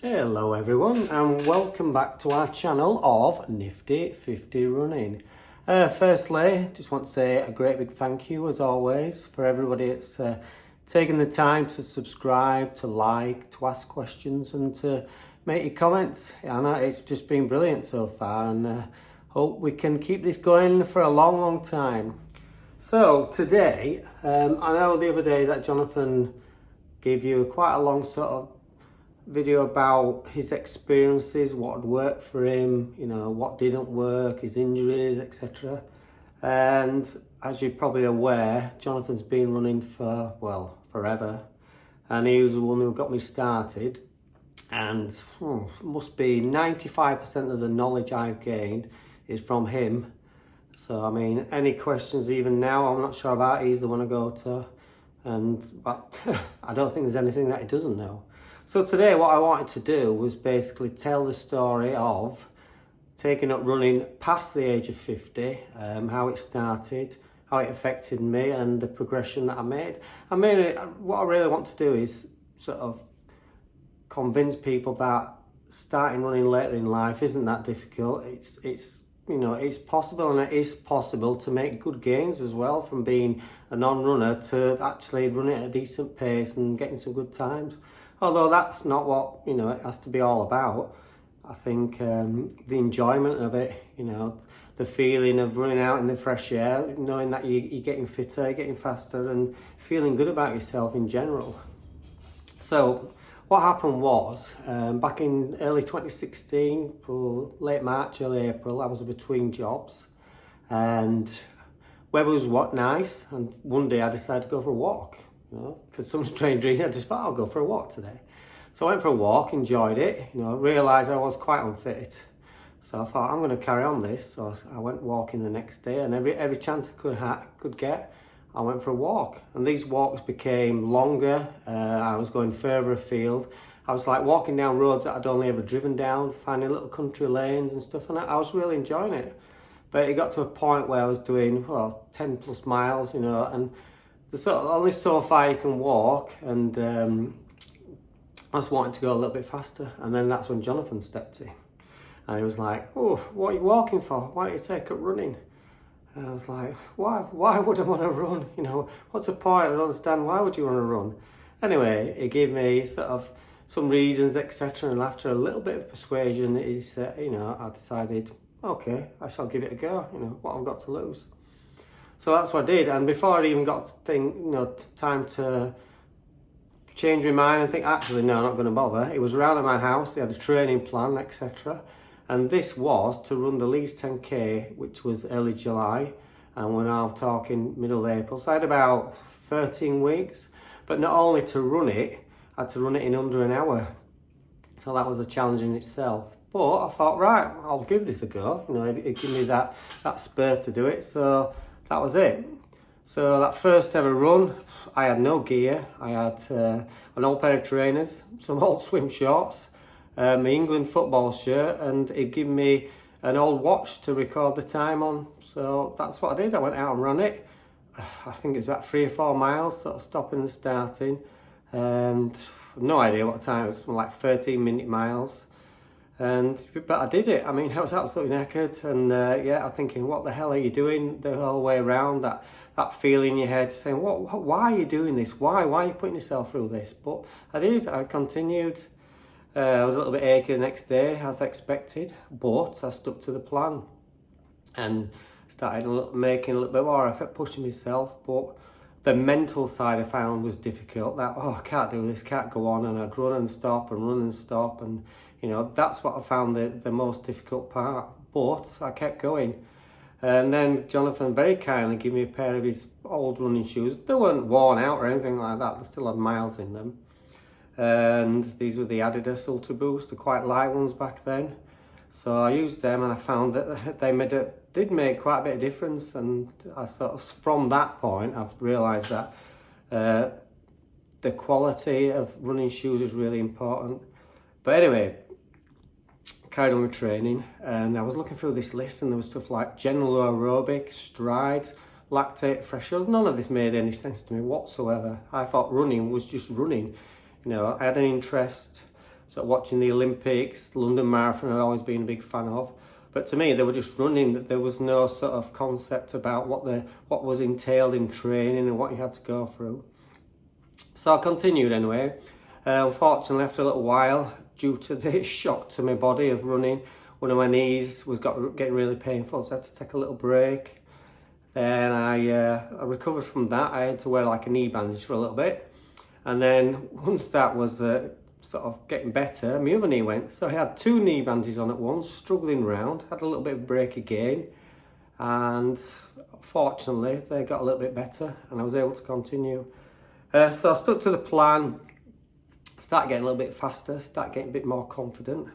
Hello everyone and welcome back to our channel of Nifty 50 Running. Firstly, just want to say a great big thank you as always for everybody that's taken the time to subscribe, to like, to ask questions and to make your comments. I know it's just been brilliant so far and hope we can keep this going for a long time. So today, I know the other day that Jonathan gave you quite a long sort of video about his experiences, what had worked for him, what didn't work, his injuries, etc. And as you're probably aware, Jonathan's been running for, well, forever. And he was the one who got me started. And must be 95% of the knowledge I've gained is from him. So, I mean, any questions even now, I'm not sure about, he's the one to go to. But I don't think there's anything that he doesn't know. So today what I wanted to do was basically tell the story of taking up running past the age of 50, how it started, how it affected me and the progression that I made. What I really want to do is sort of convince people that starting running later in life isn't that difficult. It's possible, and it is possible to make good gains as well from being a non-runner to actually running at a decent pace and getting some good times. Although that's not what, it has to be all about. I think the enjoyment of it, the feeling of running out in the fresh air, knowing that you're getting fitter, you're getting faster and feeling good about yourself in general. So what happened was, back in early 2016, late March, early April, I was between jobs and weather was nice, and one day I decided to go for a walk. For some strange reason, I just thought I'll go for a walk today. So I went for a walk, enjoyed it, realised I was quite unfit. So I thought, I'm going to carry on this. So I went walking the next day, and every chance I could get, I went for a walk. And these walks became longer. I was going further afield. I was like walking down roads that I'd only ever driven down, finding little country lanes and stuff, and I was really enjoying it. But it got to a point where I was doing, 10 plus miles, and there's only so far you can walk, and I was wanting to go a little bit faster. And then that's when Jonathan stepped in. And he was like, oh, what are you walking for? Why don't you take up running? And I was like, why would I want to run? What's the point? I don't understand. Why would you want to run? Anyway, he gave me sort of some reasons, etc. And after a little bit of persuasion, I decided, okay, I shall give it a go. What I've got to lose. So that's what I did, and before I even got time to change my mind and think, actually, no, I'm not going to bother. It was around at my house, they had a training plan, etc. And this was to run the Leeds 10K, which was early July, and we're now talking middle of April. So I had about 13 weeks, but not only to run it, I had to run it in under an hour. So that was a challenge in itself. But I thought, right, I'll give this a go. It gave me that spur to do it. So that was it. So that first ever run, I had no gear. I had an old pair of trainers, some old swim shorts, my England football shirt, and it gave me an old watch to record the time on. So that's what I did. I went out and ran it. I think it was about 3 or 4 miles, sort of stopping and starting. And no idea what time, it was like 13-minute miles. But I did it. I mean, I was absolutely knackered, and I'm thinking, what the hell are you doing the whole way around? That feeling in your head saying, why are you doing this? Why are you putting yourself through this? But I did. I continued. I was a little bit achy the next day, as expected, but I stuck to the plan and started making a little bit more effort, pushing myself. But the mental side I found was difficult. That, I can't do this, can't go on, and I'd run and stop, and that's what I found the most difficult part. But I kept going. And then Jonathan very kindly gave me a pair of his old running shoes. They weren't worn out or anything like that. They still had miles in them. And these were the Adidas Ultra Boost, the quite light ones back then. So I used them, and I found that they did make quite a bit of difference. And I sort of, from that point, I've realised that the quality of running shoes is really important. But anyway, carried on with training, and I was looking through this list, and there was stuff like general aerobic, strides, lactate thresholds. None of this made any sense to me whatsoever. I thought running was just running. I had an interest, sort of watching the Olympics, London Marathon I'd always been a big fan of. But to me, they were just running. There was no sort of concept about what was entailed in training and what you had to go through. So I continued anyway. Unfortunately, after a little while, due to the shock to my body of running, one of my knees was getting really painful, so I had to take a little break. Then I recovered from that. I had to wear like a knee bandage for a little bit. And then once that was sort of getting better, my other knee went. So I had 2 knee bandages on at once, struggling round, had a little bit of a break again. And fortunately, they got a little bit better and I was able to continue. So I stuck to the plan, started getting a little bit faster, started getting a bit more confident.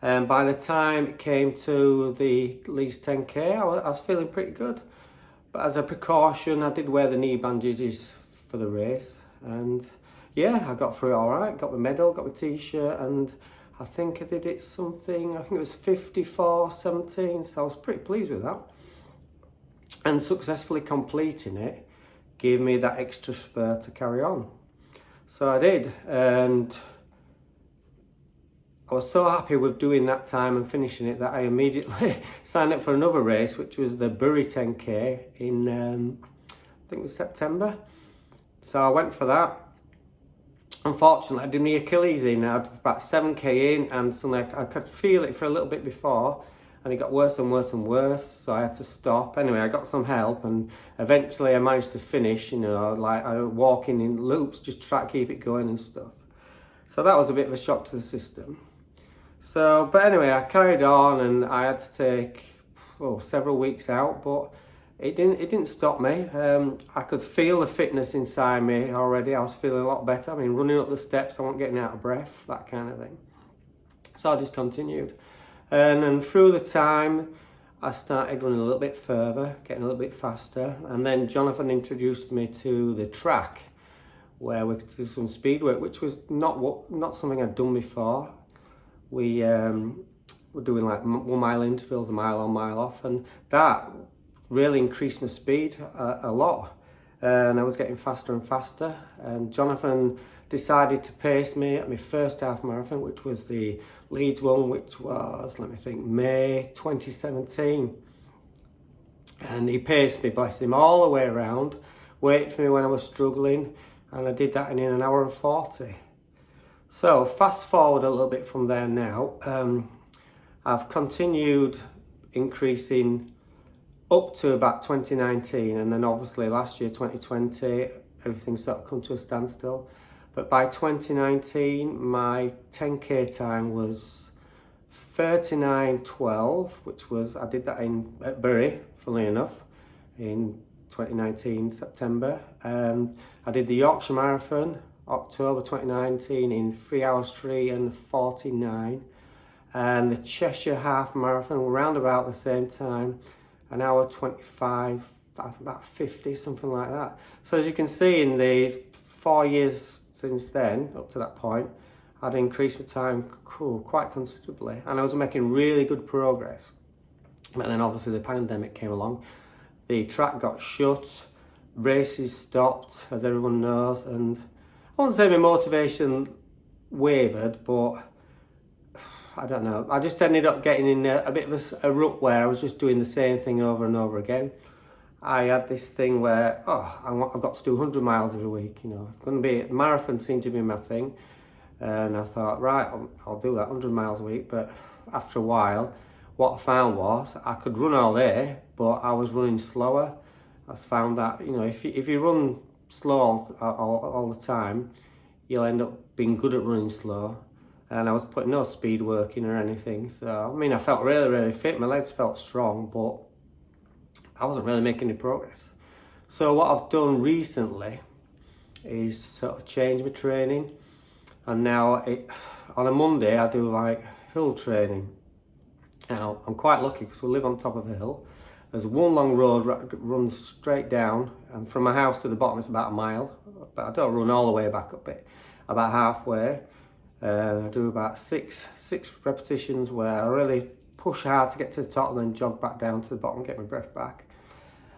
And by the time it came to the Leeds 10K, I was feeling pretty good. But as a precaution, I did wear the knee bandages for the race. And yeah, I got through it all right. Got my medal, got my t-shirt, and I think I did it something, I think it was 54:17, so I was pretty pleased with that. And successfully completing it gave me that extra spur to carry on. So I did, and I was so happy with doing that time and finishing it that I immediately signed up for another race, which was the Bury 10K in, I think it was September. So I went for that. Unfortunately, I did my Achilles in. I was about 7K in, and suddenly I could feel it for a little bit before, and it got worse and worse and worse, so I had to stop. Anyway, I got some help, and eventually I managed to finish, like I was walking in loops, just to try to keep it going and stuff. So that was a bit of a shock to the system. So, but anyway, I carried on, and I had to take several weeks out, but it didn't stop me. I could feel the fitness inside me already. I was feeling a lot better. I mean, running up the steps, I wasn't getting out of breath, that kind of thing. So I just continued. And then through the time, I started running a little bit further, getting a little bit faster. And then Jonathan introduced me to the track, where we could do some speed work, which was not something I'd done before. We were doing like 1 mile intervals, a mile on, mile off, and that really increased my speed a lot. And I was getting faster and faster. And Jonathan decided to pace me at my first half marathon, which was the Leeds one, which was, May 2017. And he paced me, bless him, all the way around, waited for me when I was struggling, and I did that in 1 hour and 40. So fast forward a little bit from there now, I've continued increasing up to about 2019, and then obviously last year, 2020, everything sort of come to a standstill. But by 2019, my 10K time was 39:12, which was, I did that at Bury, funnily enough, in 2019, September. I did the Yorkshire Marathon, October 2019, in 3 hours 3 and 49. And the Cheshire Half Marathon, around about the same time, 1 hour 25, about 50, something like that. So as you can see, in the 4 years since then, up to that point, I'd increased my time quite considerably, and I was making really good progress. But then obviously the pandemic came along, the track got shut, races stopped, as everyone knows, and I won't say my motivation wavered, but I don't know. I just ended up getting in a bit of a rut where I was just doing the same thing over and over again. I had this thing where, I've got to do 100 miles every week, It's going to be, marathon seemed to be my thing. And I thought, right, I'll do that 100 miles a week. But after a while, what I found was I could run all day, but I was running slower. I found that, if you run slow all the time, you'll end up being good at running slow. And I was putting no speed work in or anything. So, I felt really, really fit. My legs felt strong, but I wasn't really making any progress. So what I've done recently is sort of change my training. And now on a Monday, I do like hill training. Now, I'm quite lucky because we live on top of a hill. There's one long road that runs straight down, and from my house to the bottom it's about a mile. But I don't run all the way back up it, about halfway. I do about six repetitions where I really push hard to get to the top and then jog back down to the bottom, get my breath back.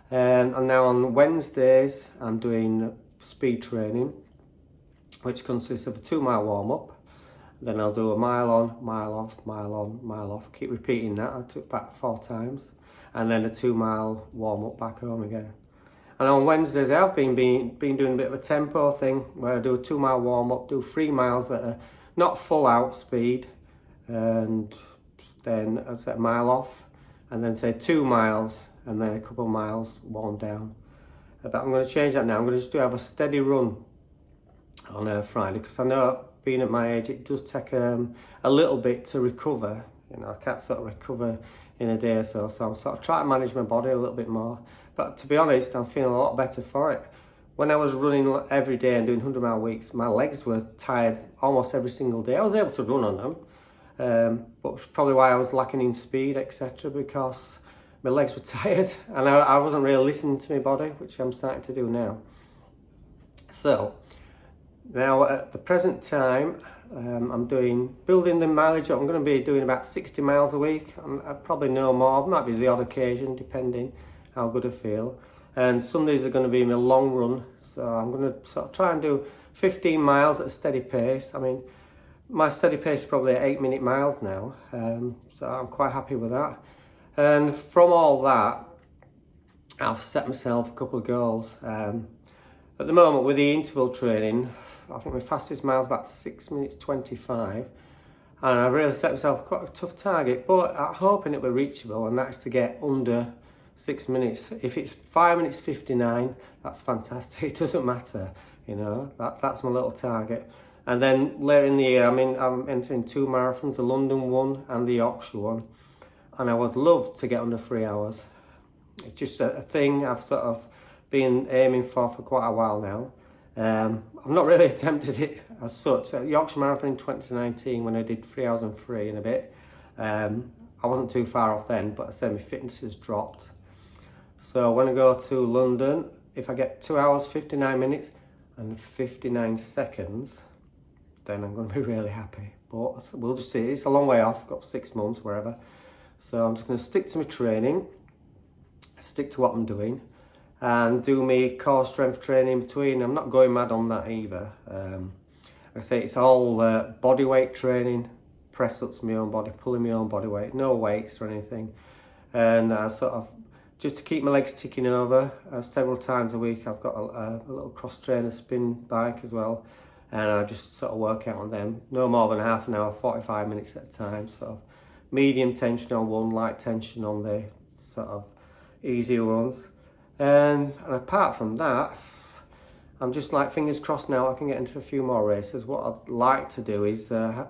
And now on Wednesdays, I'm doing speed training, which consists of a 2 mile warm up. Then I'll do a mile on, mile off, mile on, mile off. Keep repeating that. I took back 4 times. And then a 2-mile warm up back home again. And on Wednesdays I've been doing a bit of a tempo thing where I do a 2-mile warm up, do 3 miles at a not full out speed, and then I set a mile off, and then say 2 miles, and then a couple of miles warm down. But I'm going to change that now. I'm going to just have a steady run on a Friday, because I know being at my age it does take a little bit to recover. You know, I can't sort of recover in a day or so, so I'm sort of trying to manage my body a little bit more. But to be honest, I'm feeling a lot better for it. When I was running every day and doing 100-mile weeks, my legs were tired almost every single day. I was able to run on them, but it's probably why I was lacking in speed, etc., because my legs were tired and I wasn't really listening to my body, which I'm starting to do now. So now at the present time, I'm building the mileage up. I'm going to be doing about 60 miles a week. I probably no more, might be the odd occasion, depending how good I feel. And Sundays are going to be my long run, so I'm going to sort of try and do 15 miles at a steady pace. I mean, my steady pace is probably 8-minute miles now, so I'm quite happy with that. And from all that, I've set myself a couple of goals. At the moment, with the interval training, I think my fastest mile is about 6 minutes 25, and I really set myself quite a tough target, but I'm hoping it will be reachable, and that's to get under 6 minutes. If it's 5 minutes 59, that's fantastic. It doesn't matter, you know, that's my little target. And then later in the year, I'm entering 2 marathons, the London one and the Yorkshire one, and I would love to get under 3 hours. It's just a thing I've sort of been aiming for quite a while now. I've not really attempted it as such. At Yorkshire Marathon in 2019, when I did 3 hours and 3 and a bit, I wasn't too far off then, but I said my fitness has dropped. So when I go to London, if I get 2 hours, 59 minutes and 59 seconds, then I'm going to be really happy. But we'll just see. It's a long way off, got 6 months, wherever. So I'm just going to stick to my training, stick to what I'm doing, and do my core strength training in between. I'm not going mad on that either. Like I say, it's all body weight training, press ups my own body, pulling my own body weight, no weights or anything. And sort of just to keep my legs ticking over, several times a week I've got a little cross trainer spin bike as well, and I just sort of work out on them. No more than half an hour, 45 minutes at a time. Sort of medium tension on one, light tension on the sort of easier ones. And apart from that, I'm just like fingers crossed now I can get into a few more races. What I'd like to do is a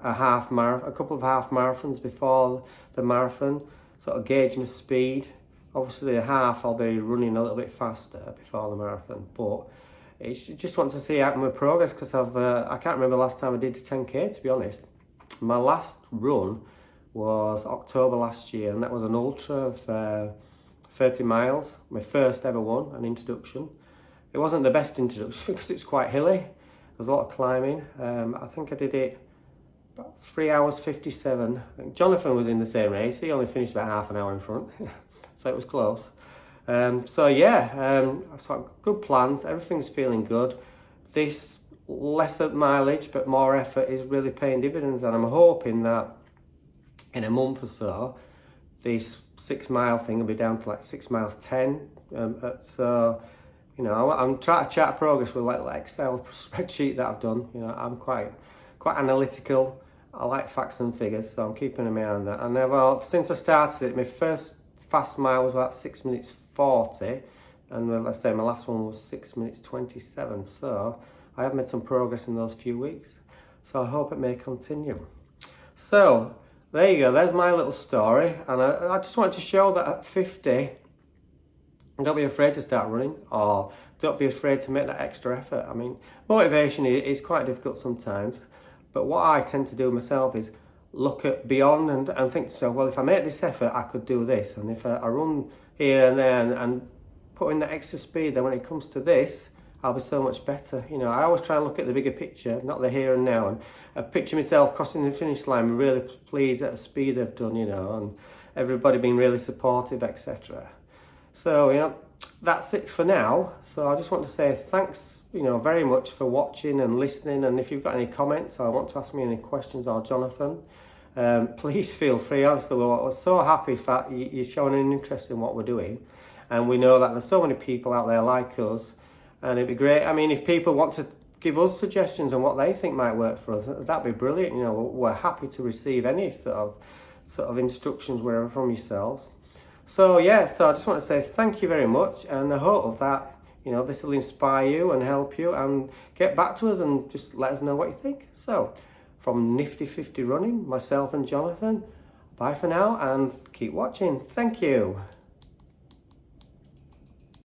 couple of half marathons before the marathon, sort of gauging the speed. Obviously a half I'll be running a little bit faster before the marathon, but it's just want to see out my progress, because I can't remember the last time I did 10k, to be honest. My last run was October last year, and that was an ultra of 30 miles, my first ever one, an introduction. It wasn't the best introduction because it was quite hilly. There was a lot of climbing. I think I did it about 3 hours 57. I think Jonathan was in the same race. He only finished about half an hour in front, so it was close. So yeah, I've got good plans. Everything's feeling good. This lesser mileage but more effort is really paying dividends, and I'm hoping that in a month or so, this 6 mile thing will be down to like 6 miles 10. So, you know, I'm trying to chart progress with like Excel spreadsheet that I've done. You know, I'm quite analytical. I like facts and figures, so I'm keeping an eye on that. And since I started it, my first fast mile was about 6 minutes 40, and let's say my last one was 6 minutes 27. So I have made some progress in those few weeks. So I hope it may continue. So there you go, there's my little story, and I just wanted to show that at 50, don't be afraid to start running, or don't be afraid to make that extra effort. I mean, motivation is quite difficult sometimes, but what I tend to do myself is look at beyond and think to myself, well, if I make this effort, I could do this, and if I run here and there and put in that extra speed, then when it comes to this, I'll be so much better. You know, I always try and look at the bigger picture, not the here and now, and I picture myself crossing the finish line, really pleased at the speed I've done, you know, and everybody being really supportive, etc. So, that's it for now. So I just want to say thanks, very much for watching and listening. And if you've got any comments or want to ask me any questions, or Jonathan, please feel free. Honestly, we're so happy that you're showing an interest in what we're doing. And we know that there's so many people out there like us. And it'd be great. I mean, if people want to give us suggestions on what they think might work for us, that'd be brilliant. We're happy to receive any sort of instructions wherever from yourselves. So I just want to say thank you very much, and I hope that this will inspire you and help you, and get back to us and just let us know what you think. So from Nifty 50 Running, myself and Jonathan, bye for now and keep watching. Thank you.